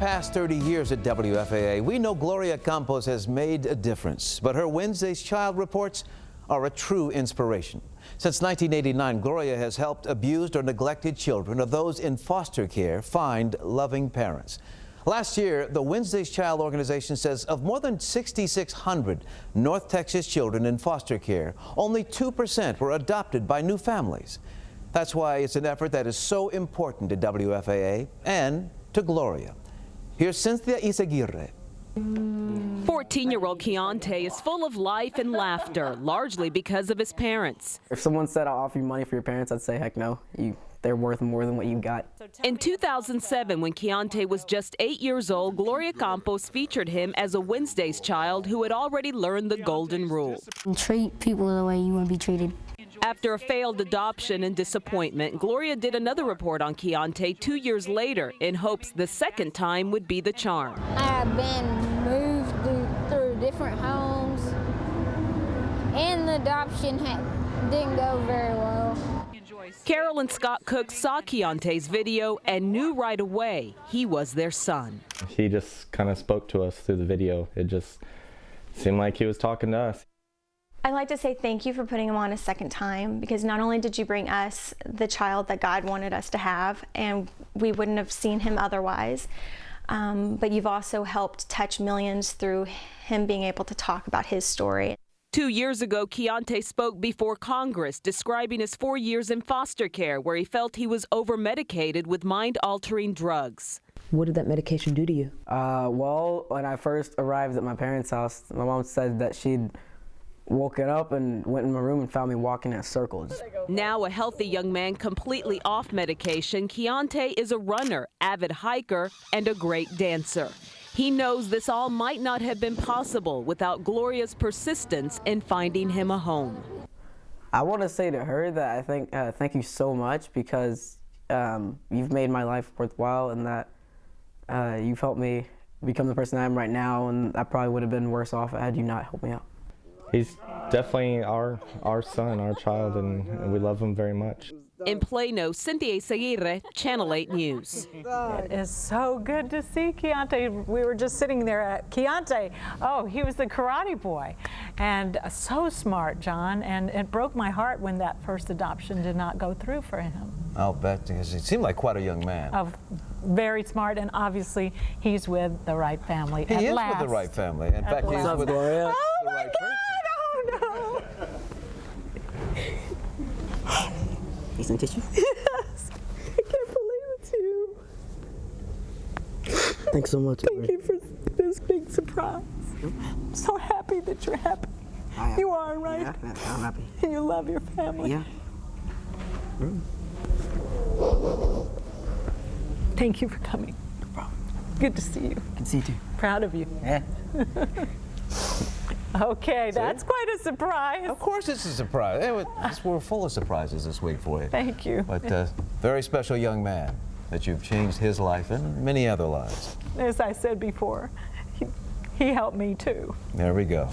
past 30 years at WFAA, we know Gloria Campos has made a difference, but her Wednesday's Child reports are a true inspiration. Since 1989, Gloria has helped abused or neglected children or those in foster care find loving parents. Last year, the Wednesday's Child organization says of more than 6,600 North Texas children in foster care, only 2% were adopted by new families. That's why it's an effort that is so important to WFAA and to Gloria. Here's Cynthia Izaguirre. 14-year-old Keontae is full of life and laughter, largely because of his parents. If someone said, I'll offer you money for your parents, I'd say, heck no. They're worth more than what you got. In 2007, when Keontae was just 8 years old, Gloria Campos featured him as a Wednesday's Child who had already learned the golden rule. Treat people the way you want to be treated. After a failed adoption and disappointment, Gloria did another report on Keontae 2 years later in hopes the second time would be the charm. I've been moved through different homes, and the adoption didn't go very well. Carol and Scott Cook saw Keontae's video and knew right away he was their son. He just kind of spoke to us through the video. It just seemed like he was talking to us. I'd like to say thank you for putting him on a second time, because not only did you bring us the child that God wanted us to have, and we wouldn't have seen him otherwise, but you've also helped touch millions through him being able to talk about his story. 2 years ago, Keontae spoke before Congress, describing his 4 years in foster care, where he felt he was over-medicated with mind-altering drugs. What did that medication do to you? Well, when I first arrived at my parents' house, my mom said that she'd woken up and went in my room and found me walking in circles. Now a healthy young man completely off medication, Keontae is a runner, avid hiker, and a great dancer. He knows this all might not have been possible without Gloria's persistence in finding him a home. I want to say to her that I think thank you so much, because you've made my life worthwhile, and that you've helped me become the person I am right now, and I probably would have been worse off had you not helped me out. He's definitely our son, our child, and we love him very much. In Plano, Cynthia Izaguirre, Channel 8 News. It is so good to see Keontae. We were just sitting there at Keontae. Oh, he was the karate boy, and so smart, John, and it broke my heart when that first adoption did not go through for him. I'll bet, because he seemed like quite a young man. Very smart, and obviously he's with the right family. He is with the right family. In fact, he's with the right person. Oh, no. Need some tissue? Yes. I can't believe it's you. Thanks so much. Thank you for this big surprise. I'm so happy that you're happy. You are, right? Yeah, I'm happy. And you love your family. Yeah. Thank you for coming. No problem. Good to see you. Good to see you too. Proud of you. Yeah. Okay, that's quite a surprise. Of course it's a surprise. We're full of surprises this week for you. Thank you. But very special young man that you've changed his life and many other lives. As I said before, he helped me too. There we go.